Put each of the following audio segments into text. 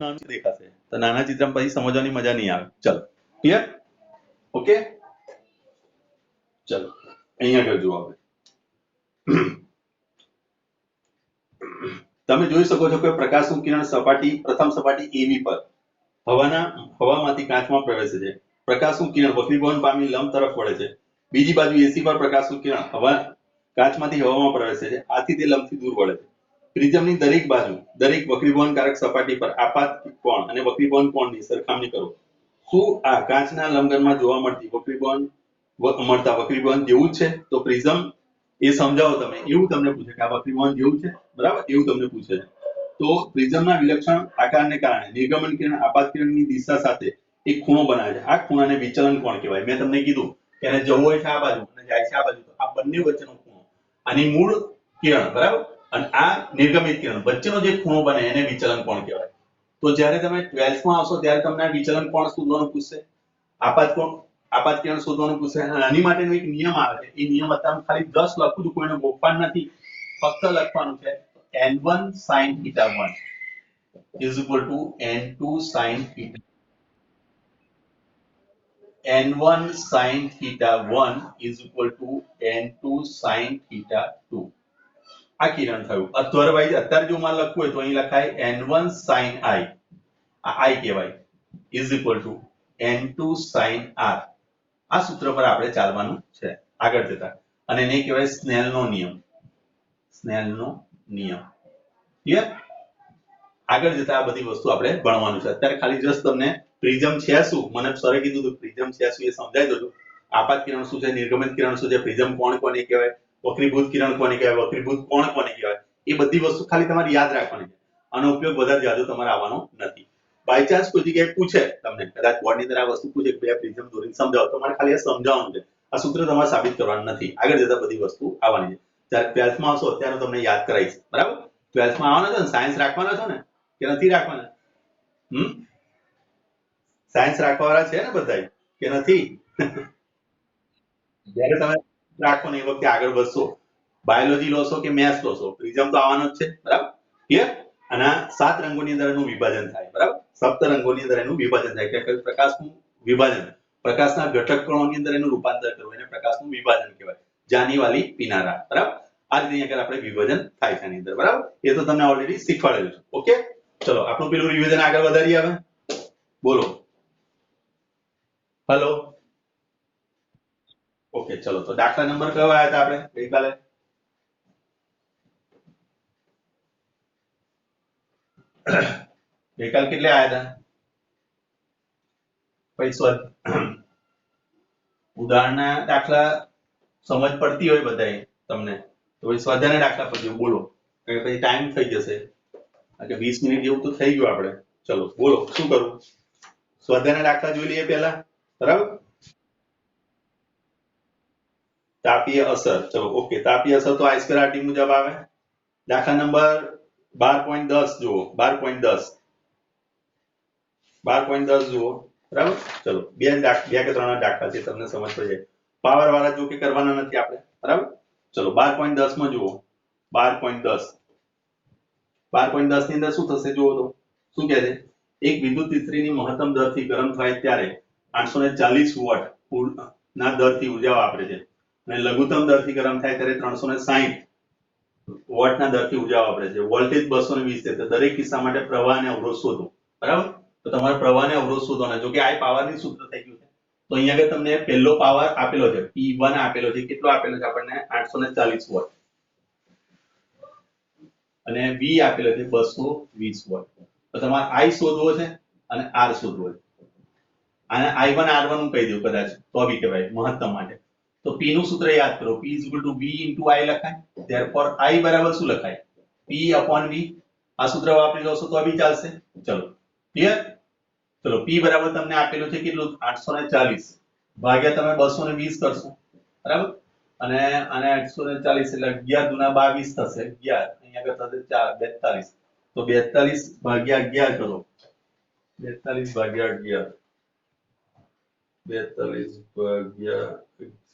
નાનું દેખાશે તો નાના ચિત્રમાં પછી સમજવાની મજા નહીં આવે. ચલો ક્લિયર? ઓકે ચલો અહીંયા આગળ જુઓ. તમે જોઈ શકો છો કે પ્રકાશનું કિરણ પ્રથમ સપાટી AB પર હવામાંથી કાચમાં પ્રવેશે છે. પ્રકાશનું કિરણ વક્રીભવન પામી લંબ તરફ વળે છે. બીજી બાજુ AC પર પ્રકાશનું કિરણ કાચમાંથી હવામાં પ્રવેશે છે. આથી તે લંબથી દૂર વળે છે. પ્રિઝમની દરેક બાજુ દરેક વક્રીભવનકારક સપાટી પર આપાત કોણ અને વક્રીભવન કોણની સરખામણી કરો. શું આ કાચના લંબઘનમાં જોવા મળતી વક્રીભવન જેવું જ છે? તો પ્રિઝમ એ સમજાવો તમે. એવું તમને પૂછે કે આ વક્રીભવન જેવું છે, બરાબર? એવું તમને પૂછે છે. તો પ્રિઝમના વિલક્ષણ આકારને કારણે નિર્ગમન કિરણ આપાત કિરણની દિશા સાથે એક ખૂણો બનાવે છે. આ ખૂણાને વિચલન કોણ કહેવાય. મેં તમને કીધું કે એને જવું હોય છે આ બાજુ અને જાય છે આ બાજુ, તો આ બંને વચ્ચેનો ખૂણો, આની મૂળ કિરણ, બરાબર, અને આ નિર્ગમિત કિરણ વચ્ચેનો જે ખૂણો બને એને વિચલન કોણ કહેવાય. તો જ્યારે તમે 12th માં આવશો ત્યારે તમને આ વિચલન કોણ શોધવાનું પૂછશે, આપાત કિરણ શોધવાનું પૂછશે. અને આની માટેનો એક નિયમ આવે છે. એ નિયમ અત્યારે ખાલી જસ્ટ લખું છું, કોઈને ગોખવાનું નથી, ફક્ત લખવાનું છે. n1 sin θ1 is equal to n2 sin θ n1 sin θ1 is equal to n2 sin θ2. આ કિરણ થયું. અધ્વરવાઇઝ અત્યારે જો મારે લખવું હોય તો અહીં લખાય n1 sin I, આ I કહેવાય, is equal to n2 sin R. આ સૂત્ર પર આપણે ચાલવાનું છે આગળ જતા, અને એને કહેવાય સ્નેલનો નિયમ. સ્નેલનો નિયમ. ક્લિયર? આગળ જતા આ બધી વસ્તુ આપણે ભણવાનું છે. અત્યારે ખાલી જસ્ટ તમને પ્રિઝમ છે શું, મને સરે કીધું હતું પ્રિઝમ છે શું એ સમજાઈ દો. આપાત કિરણ શું છે, નિર્ગમિત કિરણ શું છે, પ્રિઝમ કોણ કોને કહેવાય, વક્રીભૂત કિરણ કોને કહેવાય, વક્રીભૂત કોણ કોને કહેવાય, એ બધી વસ્તુ ખાલી તમારે યાદ રાખવાની છે. આનો ઉપયોગ વધારે જાજો તમારે આવવાનો નથી. બાય ચાન્સ કોઈ જગ્યાએ પૂછે તમને, કદાચ બોર્ડની અંદર આ વસ્તુ પૂછે કે બે પ્રિઝમ દોરીને સમજાવો, તમારે ખાલી આ સમજાવવાનું છે. આ સૂત્ર તમારે સાબિત કરવાનું નથી. આગળ જતા બધી વસ્તુ આવવાની છે. જ્યારે 12th માં આવશો ત્યારે તમને યાદ કરાવીશ, બરાબર? 12th માં આવવાના છો ને, સાયન્સ રાખવાનો છો ને કે નથી રાખવાના? સાયન્સ રાખવાવાળા છે ને બધા કે નથી? જ્યારે તમે રાખો ને એ વખતે આગળ વધશો, બાયોલોજી લો છો કે મેથ્સ લો છો, પ્રિઝમ તો આવવાનો જ છે, બરાબર? ક્લિયર? અને 7 રંગોની અંદર એનું વિભાજન થાય, બરાબર? સપ્ત રંગોની અંદર એનું વિભાજન થાય કે પ્રકાશનું વિભાજન, પ્રકાશના ઘટક કણોની અંદર એનું રૂપાંતર કરવું, એને પ્રકાશનું વિભાજન કહેવાય. જાની વાલી પીનારા, બરાબર? આ રીતે અહીંયા આપણે વિભાજન થાય છે એની અંદર, બરાબર? એ તો તમને ઓલરેડી શીખવાડેલું છે. ઓકે ચલો આપણું પેલું રિવિઝન આગળ વધારીએ હવે. બોલો. હેલો. ઓકે ચલો તો દાખલા નંબર કયો આવ્યા હતા આપણે ગઈકાલે? ગઈકાલે કેટલા આવ્યા હતા? પૈસા ઉદાહરણના દાખલા સમજ પડતી હોય બધાય તમને તો પછી સ્વાધ્યાયના દાખલા પર બોલો, કારણ કે પછી ટાઈમ થઈ જશે. કે 20 મિનિટ જેવું તો થઈ ગયું આપણે. ચલો બોલો શું કરું? સ્વાધ્યાયના દાખલા જોઈ લઈએ પહેલા, બરાબર? તાપીય અસર. ચલો ઓકે, તાપીય અસર તો I સ્ક્વેર RT મુજબ આવે. દાખલા નંબર 12.10 જુઓ. 12.10 જુઓ, બરાબર? ચલો બે કે ત્રણ દાખલા છે, તમને સમજ પડી જાય. પાવર વાળા જો કે કરવાના નથી આપણે, બરાબર? ચલો 12.10 માં જુઓ. 12.10 ની અંદર શું થશે જુઓ તો. શું કહે છે? એક વિદ્યુત ઇસ્ત્રીની મહત્તમ દરથી ગરમ થાય ત્યારે 840 વોટ ના દરથી ઉર્જા વાપરે છે, અને લઘુત્તમ દરથી ગરમ થાય ત્યારે 360 વોટના દરથી ઉર્જા વાપરે છે. વોલ્ટેજ 220 છે. તો દરેક કિસ્સા માટે પ્રવાહ અને અવરોધ શોધો, બરાબર? તો તમારે પ્રવાહ અને અવરોધ શોધવાના. જો કે આ પાવરની સૂત્ર થઈ ગયું છે. તો અહીંયા આગળ તમને પહેલો પાવર આપેલો છે, P1 આપેલો છે. કેટલો આપેલો છે આપણને? 840 વોટ. અને V આપેલો છે 220 વોટ. તો તમારે I શોધવો છે અને R શોધવો છે. આને I1 R1 હું કહી દઉં કદાચ તો બી કહેવાય મહત્તમ માટે. તો P નું સૂત્ર યાદ કરો. P = V * I લખાય. therefore I બરાબર શું લખાય? P/V. આ સૂત્ર વાપરી લો છો તો બી ચાલશે. ચલો ક્લિયર? ચલો P બરાબર તમને આપેલું છે કેટલું? 840 ભાગ્યા તમે 220 કરશો, બરાબર? અને 840 એટલે 11 * 22 થશે. 11 અહીંયા આગળ થશે 42. તો 42 ભાગ્યા 11 કરો. 42 ભાગ્યા 11. 42 ભાગ્યા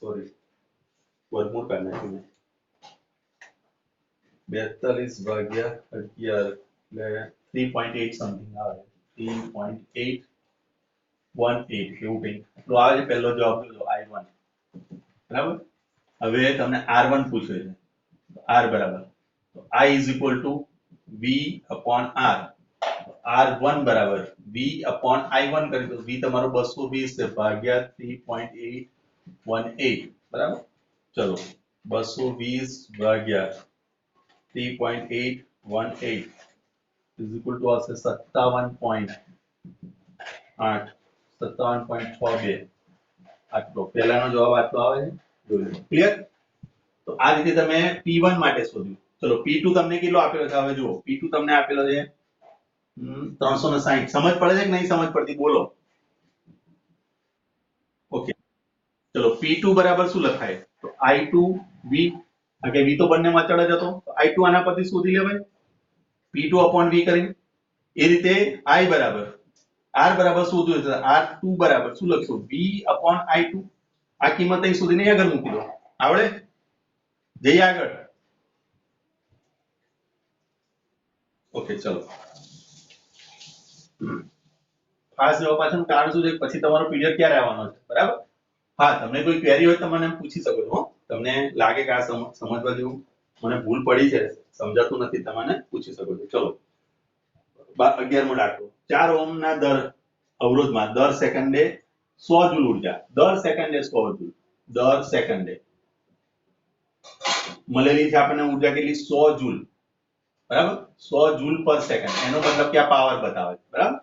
સોરી વર્ગમૂળ કરી નાખ્યું મેં. 42 ભાગ્યા 11 એટલે 3.8 સમથિંગ આવે. 3.818 એવું કંઈક તો આવે છે પહેલો જવાબ લો I1 બરાબર હવે તમને R1 પૂછ્યો છે R બરાબર તો I is equal to V upon R R1 બરાબર V upon I1 કરી દો V તમારો 220 છે ભાગ્યા 3.818 બરાબર ચલો 220 ભાગ્યા 3.818 is equal to આવશે 57.8 57.62 આટલો પહેલાનો જવાબ આટલો આવે છે જોઈ લો ક્લિયર તો આ રીતે તમે P1 માટે શોધ્યું ચલો P2 તમને કેટલો આપેલો છે હવે જુઓ P2 તમને આપેલો છે 360 સમજ પડે છે કે નહીં સમજ પડતી બોલો ઓકે ચલો P2 બરાબર શું લખાય તો I2 V કે V તો બંનેમાં અચળ જ હતો તો I2 આના પરથી શોધી લેવાય P2 upon V કરીને એ રીતે I બરાબર R બરાબર શોધ્યું છે R2 બરાબર શું લખશું V upon I2 આ કિંમત અહીં સુધીને આગળ મૂકી દો આવડે જઈએ આગળ ઓકે ચલો ખાસ જવાબ પાછળનું કારણ શું છે પછી તમારો પીરિયડ ક્યારે આવવાનો છે બરાબર હા તમને કોઈ ક્વેરી હોય તો મને પૂછી શકો છો તમને લાગે કે આ સમજવા જેવું મને ભૂલ પડી છે સમજાતું નથી તમને પૂછી શકો છો ચલો 11મો દાખલો 4 ઓહમના દર અવરોધમાં દર સેકન્ડે 100 જૂલ ઉર્જા દર સેકન્ડે 100 જૂલ દર સેકન્ડે મળેલી છે આપણને ઉર્જા કેટલી 100 જૂલ બરાબર 100 જૂલ પર સેકન્ડ એનો મતલબ કે આ પાવર બતાવે છે બરાબર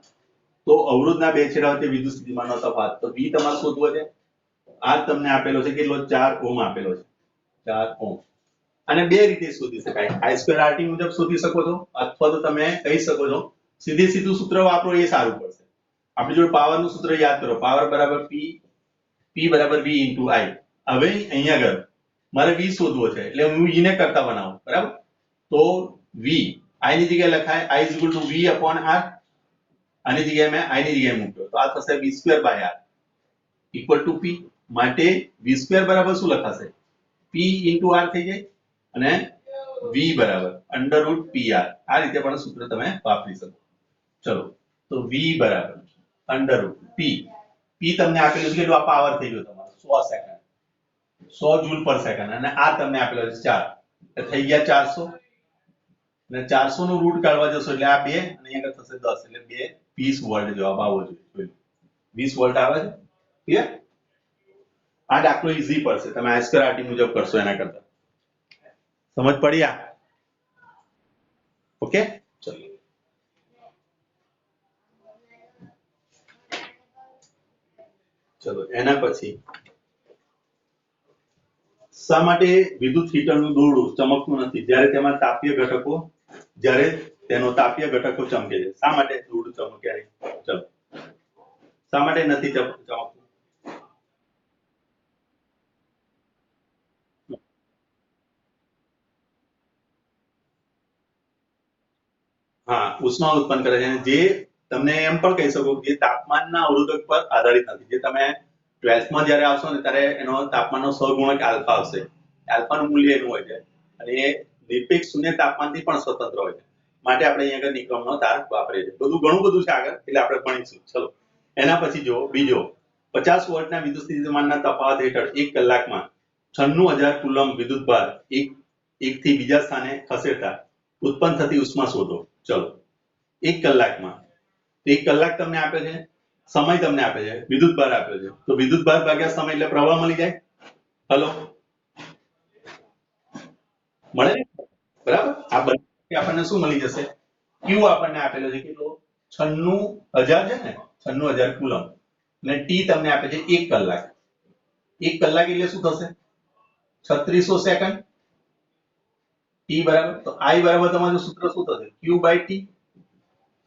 તો અવરોધના બે છેડા વચ્ચે વિદ્યુત સ્થિતિમાનનો તફાવત તો V તમારે શોધવો છે આ તમને આપેલો છે કેટલો 4 ઓહમ આપેલો છે 4 ઓહમ અને બે રીતે શોધી શકાય I2RT મુજબ શોધી શકો છો અથવા તો તમે કહી શકો છો સીધું સૂત્ર વાપરો એ સારું પડશે આપણી જોડે પાવરનું સૂત્ર યાદ કરો પાવર બરાબર P બરાબર V into I હવે અહીંયા આગળ મારે V શોધવો છે એટલે હું E ને કરતા બનાવું બરાબર તો V I ની જગ્યાએ લખાય I is equal to V upon R આની જગ્યાએ મેં I ની જગ્યાએ મૂક્યો તો આ થશે V2/R equal to P માટે V2 બરાબર શું લખાશે P into R થઈ જાય અને V બરાબર √PR આ રીતે પણ સૂત્ર તમે વાપરી શકો ચલો તો V બરાબર √P P તમને આપેલું છે કે આ પાવર થઈ ગયો તમારો 100 સેકન્ડ 100 જૂલ પર સેકન્ડ અને આ તમને આપેલો છે 4 એટલે થઈ ગયા 400 અને 400 નું રૂટ કાઢવા જશો એટલે આ 2 અને અહીંયા થશે 10 એટલે 2 20 વોલ્ટ જવાબ આવવો જોઈએ 20 વોલ્ટ આવે છે ક્લિયર આ દાખલો ઈઝી પડશે તમે I2RT મુજબ કરશો એના કરતા સમજ પડી આ ઓકે ચલો એના પછી શા માટે વિદ્યુત હીટરનું દોરડું ચમકતું નથી જ્યારે તેમાં તાપીય ઘટકો જ્યારે તેનો તાપીય ઘટકો ચમકે છે શા માટે દોરડું ચમકે નહીં ચલો શા માટે નથી ચમકતું હા ઉષ્મા ઉત્પન્ન કરે છે અને જે તમને એમ પણ કહી શકો કે તાપમાનના અવરોધક પર આધારિત નથી જે તમે 12th માં જ્યારે આવશો ને ત્યારે એનો તાપમાનનો સહગુણક આલ્ફા આવશે આલ્ફાનું મૂલ્ય એનું હોય છે અને એ નિરપેક્ષ શૂન્ય તાપમાનથી પણ સ્વતંત્ર હોય છે માટે આપણે અહીંયા આગળ નિક્રમનો તાર વાપરીએ છીએ ઘણું બધું છે આગળ એટલે આપણે ભણીશું ચલો એના પછી જો બીજો 50 વોલ્ટના વિદ્યુત સ્થિતિમાનના તફાવત હેઠળ 1 કલાકમાં 96,000 કુલમ વિદ્યુતભાર એકથી બીજા સ્થાને ખસેડતા ઉત્પન્ન થતી ઉષ્મા શોધો ચલો 1 કલાકમાં 1 કલાક તમને આપે છે સમય તમને આપે છે વિદ્યુતભાર આપ્યો છે તો વિદ્યુતભાર ભાગ્યા સમય એટલે પ્રવાહ મળી જાય હલો મળે બરાબર આ બંને આપણને શું મળી જશે Q આપણને આપેલો છે કેટલો 96,000 છે ને 96,000 કુલમ અને T તમને આપે છે 1 કલાક 1 કલાક એટલે શું થશે 3600 સેકન્ડ T બરાબર તો I બરાબર તમારું સૂત્ર શું થશે Q/T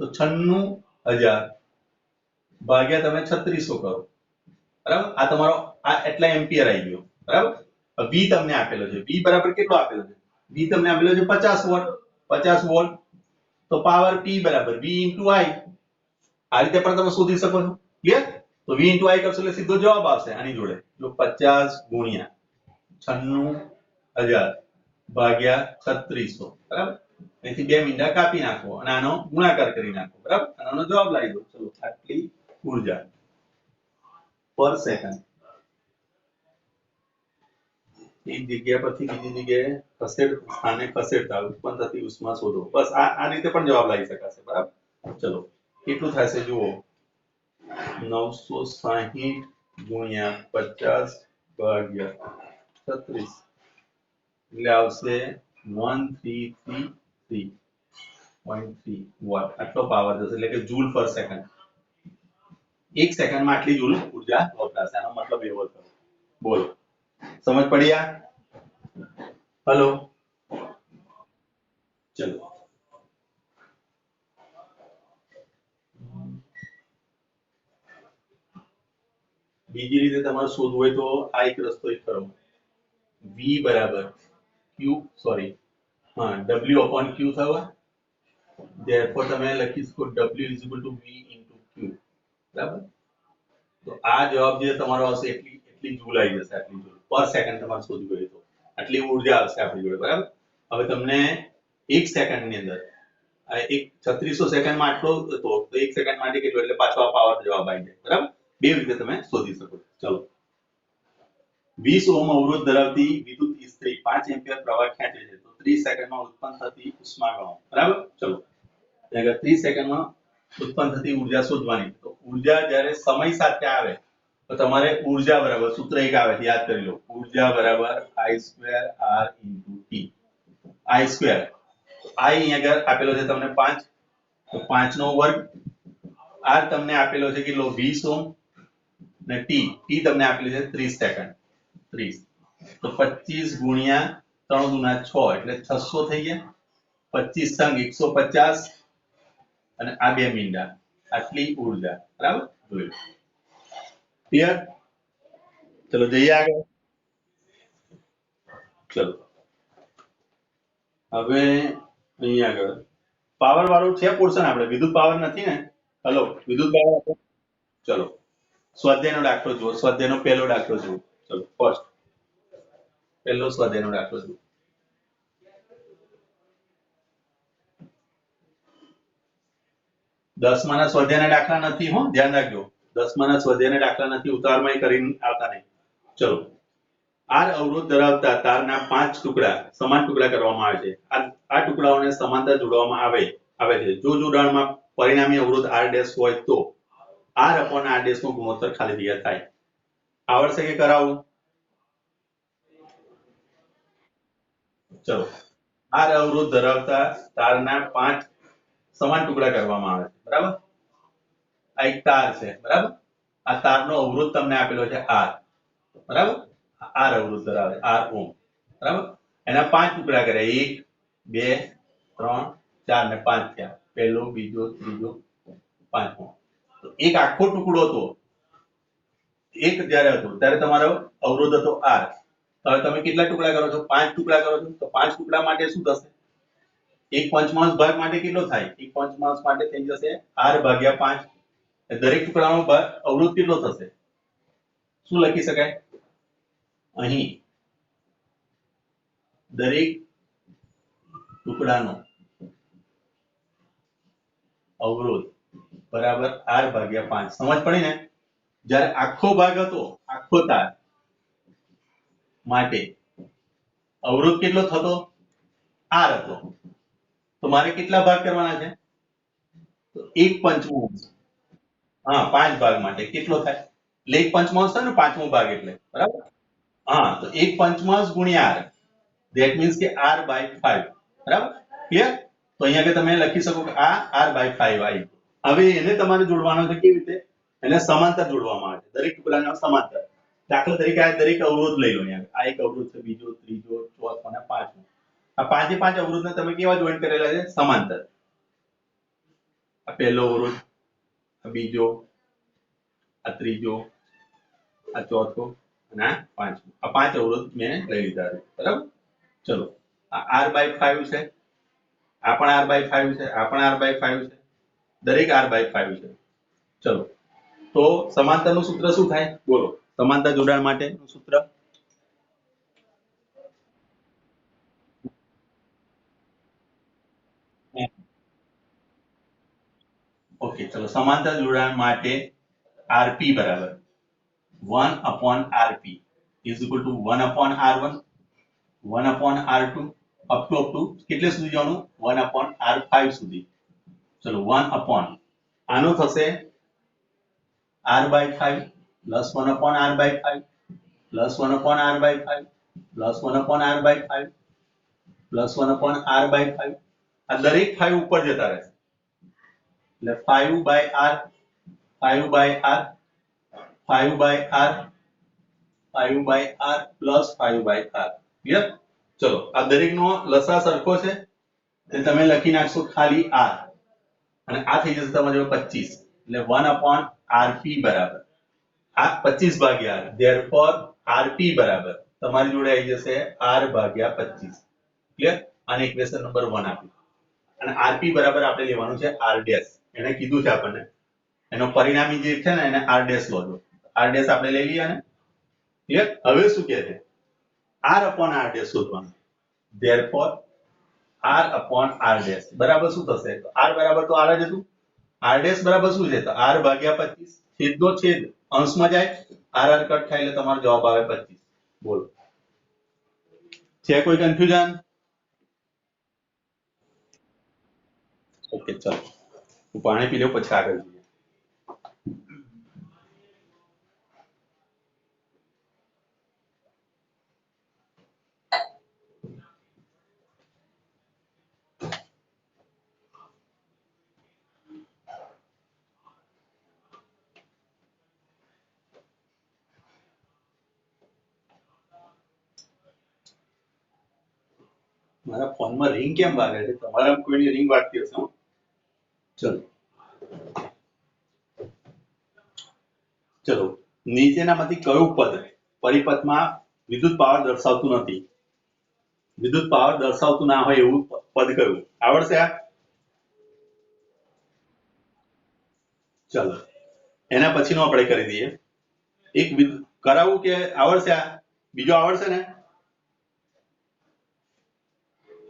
તો 96,000 ભાગ્યા તમે 3600 કરો બરાબર આ તમારો આ એટલા એમ્પિયર આવી ગયો બરાબર V તમને આપેલો છે V બરાબર કેટલો આપેલો છે V તમને આપેલો છે 50 વોલ્ટ તો પાવર P બરાબર V into I આ રીતે પણ તમે શોધી શકો છો ક્લિયર તો V into I કરશો એટલે સીધો જવાબ આવશે આની જોડે જો 50 ગુણ્યા 96,000 ભાગ્યા 3600 બરાબર અહીંથી બે મીંડા કાપી નાખો અને આનો ગુણાકાર કરી નાખો, બરાબર? અને આનો જવાબ લાવી દો. ચલો, આટલી ઉર્જા પર સેકન્ડ એક જગ્યા પરથી બીજી જગ્યાએ સ્થાને ખસેડતા ઉત્પન્ન થતી ઉષ્મા શોધો. બસ આ રીતે પણ જવાબ લાવી શકાશે, બરાબર? ચલો, કેટલું થશે જુઓ, 960 ગુણ્યા 50 ભાગ્યા 36 એટલે આવશે 1333.3 વોટ. આટલો પાવર જશે, એટલે કે જૂલ પર સેકન્ડ. એક સેકન્ડમાં આટલી જૂલ ઉર્જા વપરાશે. આનો મતલબ એવો થયો. બોલો, સમજ પડી? આ હેલો, ચલો, બીજી રીતે તમારે શોધવું હોય તો આ એક રસ્તો એક કરો. V બરાબર Q, સોરી, હા, W upon Q થયો. therefore તમે લખી શકો W is equal to V into Q, બરાબર? તો આ જવાબ જે તમારો આવશે એટલી જૂલ આવી જશે. આટલી જૂલ પર સેકન્ડ તમારે શોધવું હોય તો આટલી ઉર્જા આવશે આપણી જોડે, બરાબર? હવે તમને એક સેકન્ડની અંદર એક 3600 સેકન્ડમાં આટલો હતો તો એક સેકન્ડ માટે કેટલો, એટલે પાછો આ પાવર જવાબ આવી જાય, બરાબર? બે રીતે તમે શોધી શકો. ચલો, 20 ઓહ્મ અવરોધ ધરાવતી વિદ્યુત ઇસ્ત્રી 5 એમ્પિયર પ્રવાહ ખેંચે છે તો 30 સેકન્ડમાં ઉત્પન્ન થતી ઉષ્મા ગણો, બરાબર? ચલો, એટલે 30 સેકન્ડમાં ઉત્પન્ન થતી ઉર્જા શોધવાની. તો ઉર્જા જ્યારે સમય સાથે આવે તો તમારે ઉર્જા બરાબર સૂત્ર એક આવે છે, યાદ કરી લો. ઉર્જા બરાબર I2R * T. I2 I અહીંયા આગળ આપેલો છે તમને 5, તો 5 નો વર્ગ. R તમને આપેલો છે કેટલો, 20 ઓહ્મ, ને T તમને આપેલી છે 30 સેકન્ડ. 30 તો 25 ગુણ્યા 3 દુના 6 એટલે 600 થઈ ગયા. 25 સંગ 150 અને આ બે મીંડા, આટલી ઉર્જા, બરાબર? જોયું, ક્લિયર? ચલો જઈએ આગળ. ચલો, હવે અહીં આગળ પાવર વાળું છે પોર્શન, આપણે વિદ્યુત પાવર નથી ને? હેલો, વિદ્યુત પાવર. ચલો, સ્વાધ્યાયનો દાખલો જુઓ. સ્વાધ્યાયનો પહેલો દાખલો જુઓ. ચલો, ફર્સ્ટ પહેલો સ્વાધ્યાયનો દાખલો જુઓ. દસમાના સ્વાધ્યાયના દાખલા નથી, હો, ધ્યાન રાખજો. દસમાના સ્વાધ્યાયના દાખલા નથી, ઉતાવળમાં કરીને આવતા નહીં. ચલો, R અવરોધ ધરાવતા તારના 5 ટુકડા સમાન ટુકડા કરવામાં આવે છે. આ ટુકડાઓને સમાંતર જોડવામાં આવે છે. જો જોડાણમાં પરિણામી અવરોધ R' હોય તો R upon R' નો ગુણોત્તર ખાલી જગ્યા થાય. આવડશે કે કરાવું? ચલો, R અવરોધ ધરાવતા તારના 5 સમાન ટુકડા કરવામાં આવે છે, બરાબર? આ એક તાર છે, બરાબર? આ તારનો અવરોધ તમને આપેલો છે R, બરાબર? R અવરોધ ધરાવે, R ઓહ્મ, બરાબર? એના 5 ટુકડા કર્યા, 1 2 3 4 ને 5 થયા. પહેલો, બીજો, ત્રીજો, પાંચમો. તો એક આખો ટુકડો હતો, એક જ્યારે હતો ત્યારે તમારો અવરોધ હતો R. હવે તમે કેટલા ટુકડા કરો છો? 5 ટુકડા કરો છો. તો 5 ટુકડા માટે શું થશે? એક પંચમાંશ ભાગ માટે કેટલો થાય? એક પંચમાંશ માટે થઈ જશે R ભાગ્યા 5. દરેક ટુકડાનો અવરોધ કેટલો થશે? શું લખી શકાય? અહીં દરેક ટુકડાનો અવરોધ બરાબર R ભાગ્યા 5. સમજ પડી ને? જ્યારે આખો ભાગ હતો, આખો તાર માટે અવરોધ કેટલો થતો? R હતો. તો મારે કેટલા ભાગ કરવાના છે? તો એક પંચમાંશ. હા, 5 ભાગ માટે કેટલો થાય? એટલે એક પંચમાંશ થાય ને, પાંચમો ભાગ એટલે, બરાબર? હા, તો એક પંચમાંશ ગુણ્યા R, ધેટ મીન્સ કે R by 5, બરાબર? ક્લિયર? તો અહીંયા કે તમે લખી શકો કે આ R by 5 આવી. હવે એને તમારે જોડવાનો છે કેવી રીતે? એને સમાંતર જોડવામાં આવે છે. દરેક ટુકડાના સમાંતર. દાખલા તરીકે આ દરેક અવરોધ લઈ લો. અહીંયા આ એક અવરોધ છે, બીજો, ત્રીજો, ચોથો અને પાંચમો. આ પાંચે પાંચ અવરોધને તમે કેવા જોઈન કરેલા છે? સમાંતર. આ પહેલો અવરોધ, આ બીજો, આ ત્રીજો, આ ચોથો અને આ પાંચમો. આ 5 અવરોધ મેં લઈ લીધા છે, બરાબર? ચલો, આ R by 5 છે, આ પણ R by 5 છે, આ પણ R by 5 છે, દરેક R by 5 છે. ચલો, તો સમાંતરનું સૂત્ર શું થાય? બોલો, સમાંતર જોડાણ માટેનું સૂત્ર. ओके चलो समांतर जोड़ाण माटे rp बराबर 1 upon rp is equal to 1 upon r1 1 upon r2 up to કેટલે સુધી જવાનું 1 upon r5 સુધી ચલો 1 upon આનો થશે r by 5 plus 1 upon r by 5 plus 1 upon r by 5 plus 1 upon r by 5 plus 1 upon r by 5 આ દરેક 5 ઉપર જતા રહેશે એટલે 5 by r 5 by r 5 by r 5 by r plus 5 by r clear ચલો આ દરેકનો લસા સરખો છે એટલે તમે લખી નાખશો ખાલી r અને આ થઈ જશે તમારો 25 એટલે 1 upon rp બરાબર આ 25 ભાગ્યા r therefore rp બરાબર તમારી જોડે આવી જશે r ભાગ્યા 25 ક્લિયર આને ઇક્વેશન નંબર 1 આપ્યું અને rp બરાબર આપણે લેવાનું છે r ડેશ એને કીધું છે આપણને એનો પરિણામી જે છે ને એને r ડેશ લો છો r ડેશ આપણે લઈ લઈએ ને ક્લિયર હવે શું કહે છે r upon r ડેશ શોધવાનું therefore r upon r dash બરાબર શું થશે તો r બરાબર તો r જ હતું r ડેશ બરાબર શું છે તો r ભાગ્યા 25 છેદનો છેદ અંશમાં જાય r r કટ થાય એટલે તમારો જવાબ આવે 25 બોલો છે કોઈ કન્ફ્યુઝન ઓકે ચલો હું પાણી પી લઉં પછી આગળ જઈએ મારા ફોનમાં રિંગ કેમ વાગે છે તમારા કોઈની રિંગ વાગતી હશે ચલો ચલો નીચેનામાંથી કયું પદ પરિપથમાં વિદ્યુત પાવર દર્શાવતું નથી વિદ્યુત પાવર દર્શાવતું ના હોય એવું પદ કયું આવડશે આ ચલો એના પછીનો આપણે કરી દઈએ એક કરાવું કે આવડશે આ બીજો આવડશે ને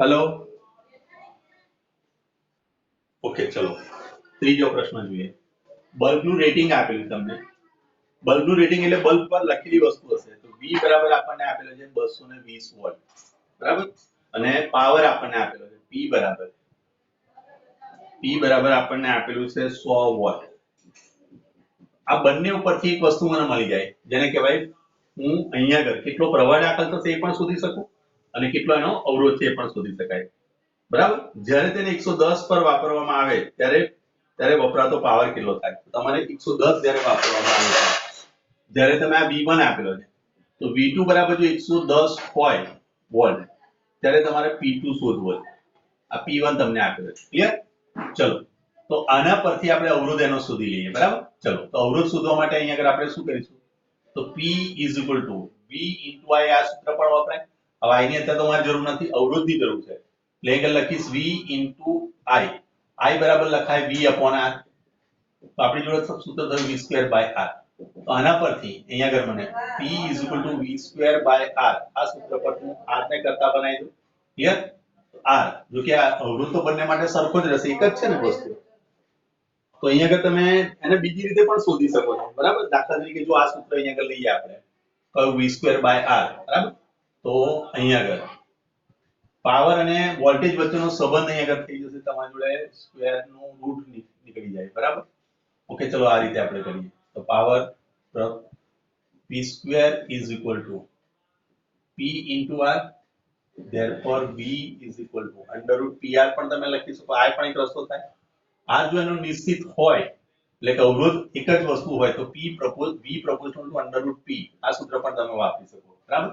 હેલો ઓકે ચલો ત્રીજો પ્રશ્ન જોઈએ બલ્બનું રેટિંગ આપેલું તમને બલ્બનું રેટિંગ એટલે બલ્બ પર લખેલી વસ્તુ હશે તો V બરાબર આપણને આપેલો છે 220 વોલ્ટ બરાબર અને પાવર આપણને આપેલો છે P બરાબર આપણને આપેલું છે 100 વોટ આ બંને ઉપરથી એક વસ્તુ મને મળી જાય જેને કહેવાય હું અહીંયા આગળ કેટલો પ્રવાહ દાખલ થશે એ પણ શોધી શકું અને કેટલો એનો અવરોધ છે એ પણ શોધી શકાય બરાબર જ્યારે તેને 110 પર વાપરવામાં આવે ત્યારે વપરાતો પાવર કેટલો થાય તમારે 110 જ્યારે વાપરવામાં આવે જ્યારે તમે આ V1 આપેલો છે તો V2 બરાબર જો 110 હોય વોલ્ટ ત્યારે તમારે P2 શોધવો છે આ P1 તમને આપેલો છે ક્લિયર ચલો તો આના પરથી આપણે અવરોધ એનો શોધી લઈએ બરાબર ચલો તો અવરોધ શોધવા માટે અહીંયા આગળ આપણે શું કરીશું તો P = V * I આ સૂત્ર પણ વપરાય હવે I ની અત્યારે તો મારે જરૂર નથી અવરોધની જરૂર છે એટલે આગળ લખીશ V * I બરાબર લખાય V / R તો આપણી જોડે સૂત્ર થયું V²/R તો આના પરથી અહીંયા આગળ મને P = V²/R આ સૂત્ર પર હું R ને કરતા બનાવી દઉં ક્લિયર R જો કે આ અવરોધ તો બંને માટે સરખો જ રહેશે એક જ છે ને વસ્તુ તો અહીંયા આગળ તમે એને બીજી રીતે પણ શોધી શકો છો બરાબર દાખલા તરીકે જો આ સૂત્ર અહીંયા આગળ લઈએ આપણે કયું V²/R બરાબર તો અહીંયા આગળ પાવર અને વોલ્ટેજ વચ્ચેનો સંબંધ અહીંયા આગળ થઈ જશે તમારી જોડે સ્ક્વેર નું રૂટ નીકળી જાય બરાબર ઓકે ચલો આ રીતે આપણે કરીએ તો power P² = P * R therefore V = √PR પણ તમે લખી શકો આ પણ એક રસ્તો થાય આ જો એનો નિશ્ચિત હોય એટલે કે અવરોધ એક જ વસ્તુ હોય તો V = √P આ સૂત્ર પણ તમે વાપરી શકો બરાબર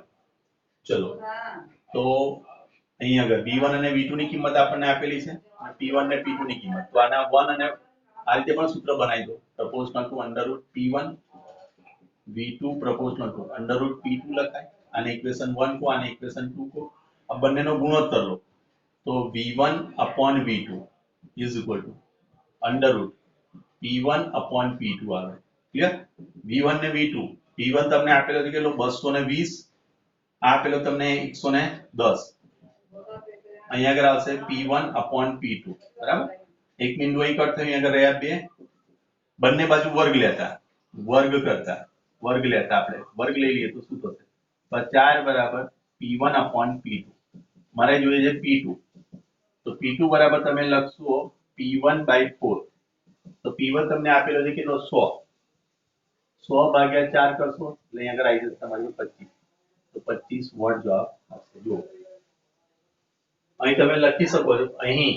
ચલો તો અહીંયા આગળ V1 અને V2 ની કિંમત આપણને આપેલી છે અને P1 અને P2 ની કિંમત તો આના 1 અને આ રીતે પણ સૂત્ર બનાવી દો proportional to √P1 V2 proportional to √P2 લખાય અને ઇક્વેશન 1 કો અને ઇક્વેશન 2 કો આ બંનેનો ગુણોત્તર લો તો V1 / V2 = √P1 / P2 આવે ક્લિયર V1 ને V2 P1 તમને આપેલો છે કેટલો 220 આ આપેલો તમને 110 અહીંયા આગળ આવશે P1 / P2 બરાબર એક બિંદુ અહીં કટ થયું અહીંયા આગળ રહ્યા 2 બંને બાજુ વર્ગ લેતા વર્ગ કરતા વર્ગ લેતા આપણે વર્ગ લઈ લઈએ તો શું થશે? 4 બરાબર p1 upon p2 મારે જોઈએ છે p2 તો p2 બરાબર તમે લખશો p1 by 4 તો p1 તમને આપેલો છે કેટલો 100 ભાગ્યા 4 કરશો એટલે અહીં આગળ આવી જશે તમારી 25 તો 25 વોટ જવાબ આવશે જો અહીં તમે લખી શકો છો અહીં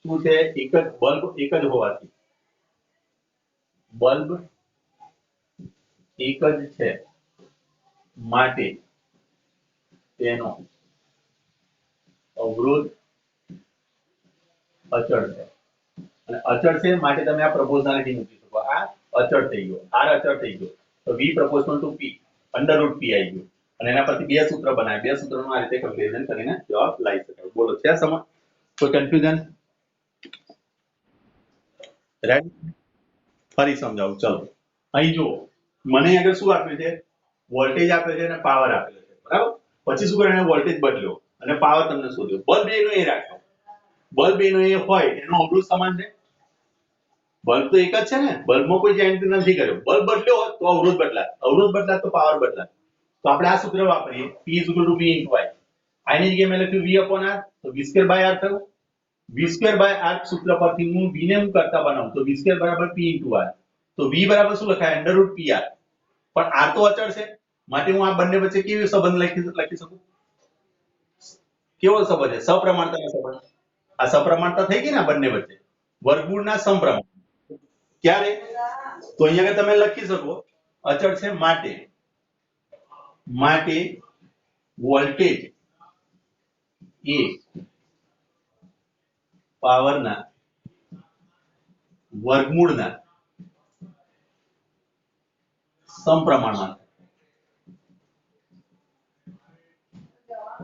શું છે એક જ બલ્બ એક જ હોવાથી બલ્બ એક જ છે માટે તેનો અવરોધ અચળ છે અને અચળ છે માટે તમે આ પ્રોપોર્શનાલિટી મૂકી શકો આ અચળ થઈ ગયો r અચળ થઈ ગયો તો v proportional to p √p આવી ગયો અને એના પરથી બે સૂત્ર બનાવ્યા બે સૂત્રોનું આ રીતે કમ્પેરિઝન કરીને જવાબ લાવી શકાય બોલો છે સમજ કોઈ કન્ફ્યુઝન રાઈટ ફરી સમજાવું ચલો અહીં જો મને આગળ શું આપ્યું છે વોલ્ટેજ આપ્યો છે અને પાવર આપેલો છે બરાબર પછી શું કરે વોલ્ટેજ બદલ્યો અને પાવર તમને શોધ્યો બલ્બ એનો એ રાખ્યો બલ્બ એનો એ હોય એનો અવરોધ સમાન છે બલ્બ તો એક જ છે ને બલ્બમાં કોઈ ચેન્જ નથી કર્યો બલ્બ બદલ્યો હોત તો અવરોધ બદલાત તો પાવર બદલાત તો આપણે આ સૂત્ર વાપરીએ p = v * i આની જગ્યાએ મેં લખ્યું v upon r તો v2/r થયું v2/r સૂત્ર પરથી હું v ને હું કરતા બનાવું તો v2 = p * r તો v બરાબર શું લખાય √pr પણ r તો અચળ છે માટે હું આ બંને વચ્ચે કેવો સંબંધ લખી શકું કેવો સંબંધ છે સપ્રમાણતાનો સંબંધ આ સપ્રમાણતા થઈ ગઈ ને બંને વચ્ચે વર્ગમૂળના સમપ્રમાણ ક્યારે તો અહીંયા તમે લખી શકો અચળ છે માટે વોલ્ટેજ એ પાવરના વર્ગમૂળના સમપ્રમાણમાં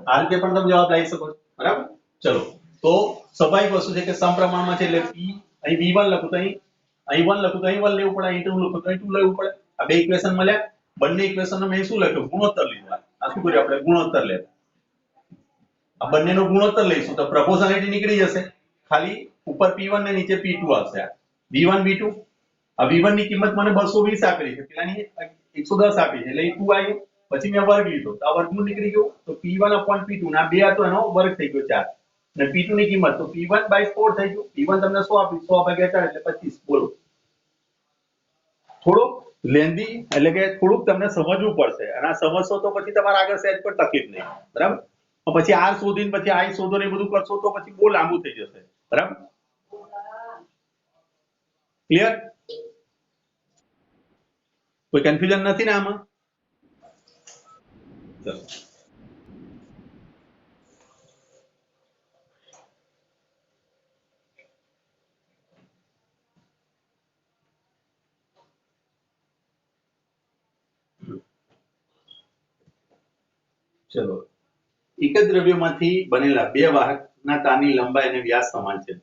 આ રીતે પણ તમે જવાબ લાવી શકો છો બરાબર ચલો તો સ્વાભાવિક વસ્તુ છે કે સમપ્રમાણમાં છે એટલે p અહીં v1 લખું તો અહીં 1 લખું તો અહીં 1 લેવું પડે અહીં 2 લખું તો અહીં 2 લેવું પડે આ બે ઇક્વેશન મળ્યા બંને ઇક્વેશનનો મેં શું લખ્યું ગુણોત્તર લીધો આ શું કર્યું આપણે ગુણોત્તર લેતા આ બંનેનો ગુણોત્તર લઈશું તો પ્રોપોર્શનાલિટી નીકળી જશે ખાલી ઉપર p1 ને નીચે p2 આવશે v1 v2 આ v1 ની કિંમત મને 220 આપેલી છે પેલાની 110 આપી છે એટલે એ 2 આવ્યું પછી મેં વર્ગ લીધો તો આ વર્ગમૂળ નીકળી ગયું તો p1 upon p2 ના બે હતો એનો વર્ગ થઈ ગયો 4 અને p2 ની કિંમત તો p1/4 થઈ ગયું p1 તમને 100 આપ્યું 100/4 એટલે 25 બોલો થોડો લેન્ધી એટલે કે થોડુંક તમને સમજવું પડશે અને આ સમજશો તો પછી તમારે આગળ સહેજ પણ તકલીફ નહીં બરાબર પછી r શોધીને પછી i શોધો ને બધું કરશો તો પછી બહુ લાંબુ થઈ જશે બરાબર ક્લિયર કોઈ કન્ફ્યુઝન નથી ને આમાં ચલો એક જ દ્રવ્યમાંથી બનેલા બે વાહકના તારની લંબાઈ અને વ્યાસ સમાન છે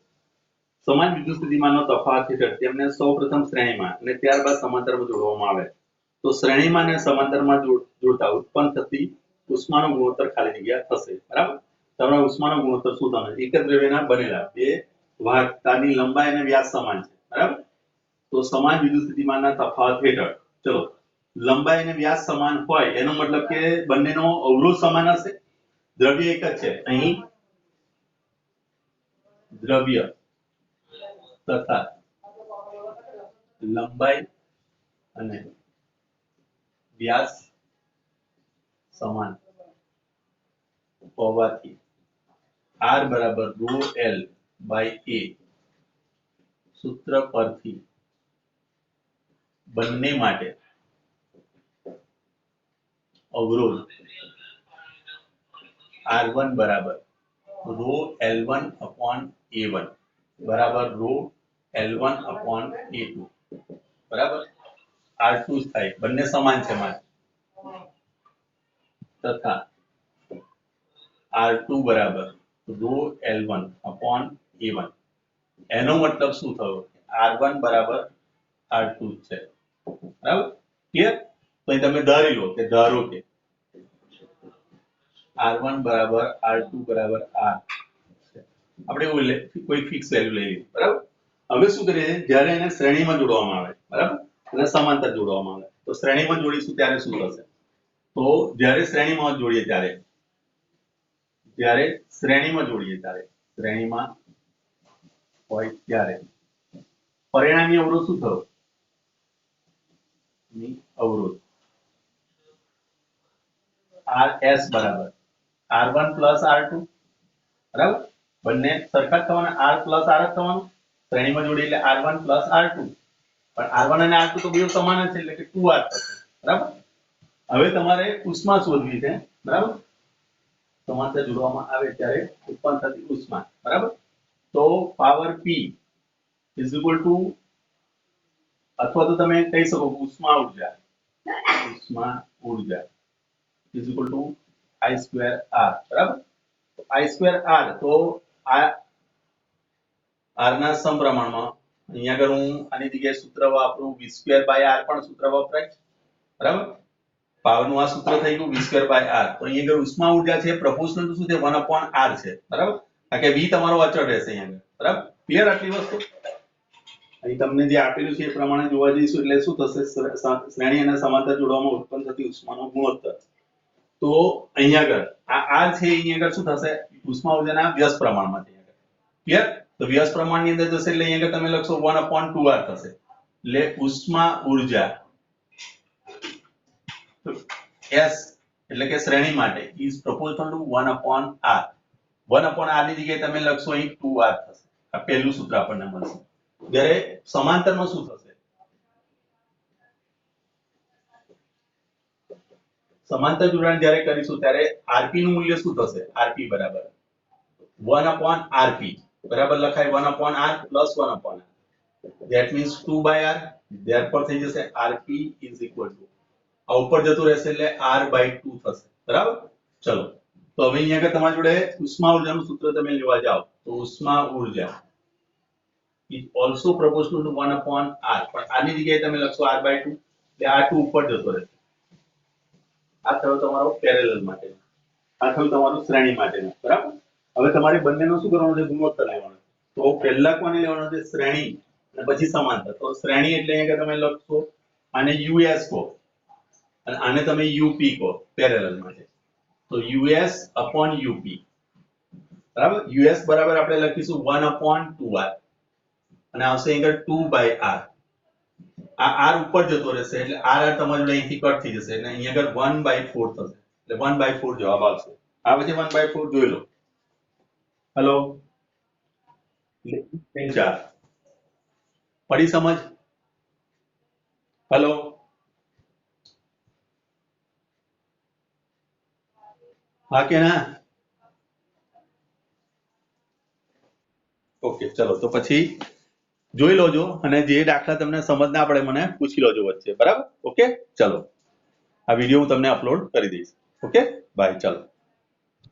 સમાન વિદ્યુત સ્થિતિમાનનો તફાવત હેઠળ તેમને સૌપ્રથમ શ્રેણીમાં અને ત્યારબાદ સમાંતરમાં જોડવામાં આવે તો શ્રેણીમાં અને સમાંતરમાં જોડતા ઉત્પન્ન થતી ઉષ્માનો ગુણોત્તર ખાલી જગ્યા થશે બરાબર તમારો ઉષ્માનો ગુણોત્તર શું થશે એક જ દ્રવ્યના બનેલા બે વાહક તારની લંબાઈ અને વ્યાસ સમાન છે બરાબર તો સમાન વિદ્યુત સ્થિતિમાનના તફાવત હેઠળ ચલો લંબાઈ અને વ્યાસ સમાન હોય એનો મતલબ કે બંનેનો અવરોધ સમાન હશે દ્રવ્ય એક જ છે અહીં દ્રવ્ય તથા લંબાઈ અને વ્યાસ સમાન હોવાથી r = ρl/a સૂત્ર પરથી બંને માટે અવરોધ r1 = ρl1/a1 ρl1/a2 બરાબર r2 થાય બંને સમાન છે માટે તથા r2 = ρl1/a1 એનો મતલબ શું થયો r1 = r2 છે બરાબર ક્લિયર તો તમે ધારી લો કે ધારો કે r1 = r2 = r આપણે કોઈ ફિક્સ વેલ્યુ લઈ લીધી બરાબર હવે શું કરીએ જ્યારે એને શ્રેણીમાં જોડવામાં આવે બરાબર અને સમાંતર જોડવામાં આવે તો શ્રેણીમાં જોડીશું ત્યારે શું થશે તો જ્યારે શ્રેણીમાં જોડીએ ત્યારે શ્રેણીમાં હોય ત્યારે પરિણામી અવરોધ શું થયો અવરોધ RS બરાબર R1 R2 બરાબર બંને સરખા જ થવાના R R જ થવાનું શ્રેણીમાં જોડી એટલે R1 R2 પણ R1 અને R2 તો બે સમાન જ છે એટલે કે 2R થશે બરાબર હવે તમારે ઉષ્મા શોધવી છે બરાબર સમાંતર જોડવામાં આવે ત્યારે ઉત્પન્ન થતી ઉષ્મા બરાબર તો પાવર P અથવા તો તમે કહી શકો ઉષ્મા ઉર્જા I2R બરાબર I2R તો આ R ના સમપ્રમાણમાં અહીંયા આગળ હું આની જગ્યાએ સૂત્ર વાપરું V2/R પણ સૂત્ર વપરાય બરાબર પાવર નું આ સૂત્ર થઈ ગયું V2/R તો અહીંયા આગળ ઉષ્મા ઊર્જા છે પ્રોપોર્શનલ ટુ શું છે 1/R છે બરાબર કારણ કે V તમારો અચળ રહેશે અહીંયા આગળ બરાબર ક્લિયર આટલી વસ્તુ અહીં તમને જે આપેલું છે એ પ્રમાણે જોવા જઈશું એટલે શું થશે શ્રેણી અને સમાંતર જોડવામાં ઉત્પન્ન થતી ઉષ્માનો ગુણોત્તર તો અહીંયા આગળ આ R છે અહીંયા આગળ શું થશે ઉષ્મા ઊર્જાના વ્યસ્ત પ્રમાણમાં છે ક્લિયર તો વ્યસ્ત પ્રમાણની અંદર જશે એટલે અહીંયા આગળ તમે લખશો 1/2R થશે એટલે ઉષ્મા ઊર્જા S એટલે કે શ્રેણી માટે is proportional to 1/R 1/R ની જગ્યાએ તમે લખશો અહીં 2R થશે આ પહેલું સૂત્ર આપણને મળશે જ્યારે સમાંતરમાં શું થશે સમાંતર જોડાણ જ્યારે કરીશું ત્યારે Rp નું મૂલ્ય શું થશે Rp બરાબર 1/Rp બરાબર લખાય 1/R plus 1/R that means 2/R therefore થઈ જશે Rp is equal to આ ઉપર જતું રહેશે એટલે R/2 થશે બરાબર ચલો તો હવે અહીંયા આગળ તમારી જોડે ઉષ્મા ઊર્જાનું સૂત્ર તમે લેવા જાઓ તો ઉષ્મા ઊર્જા is also proportional to 1/R પણ આની જગ્યાએ તમે લખશો R/2 એટલે આ 2 ઉપર જતો રહેશે આ થયો તમારો પેરેલલ માટે આ થયું તમારું શ્રેણી માટેનું બરાબર હવે તમારે બંનેનો શું કરવાનું છે ગુણોત્તર લેવાનો તો પહેલા કોને લેવાનો છે શ્રેણી અને પછી સમાંતર તો શ્રેણી એટલે અહીંયા તમે લખશો આને US કહો અને આને તમે UP કહો પેરેલલ માટે તો US/UP બરાબર US બરાબર આપણે લખીશું 1/2R અને આવશે અહીંયા 2/R આ R ઉપર જતો રહેશે એટલે R તમારું અહીંથી કટ થઈ જશે એટલે અહીંયા આગળ 1/4 થશે એટલે 1/4 જવાબ આવશે આ પછી 1/4 જોઈ લો હેલો 4 પડી સમજ હેલો હા કે ના ઓકે ચલો તો પછી જોઈ લોજો અને જે દાખલા તમને સમજ ના પડે મને પૂછી લોજો વચ્ચે બરાબર ઓકે ચલો આ વિડિયો હું તમને અપલોડ કરી દઈશ ઓકે બાય ચલો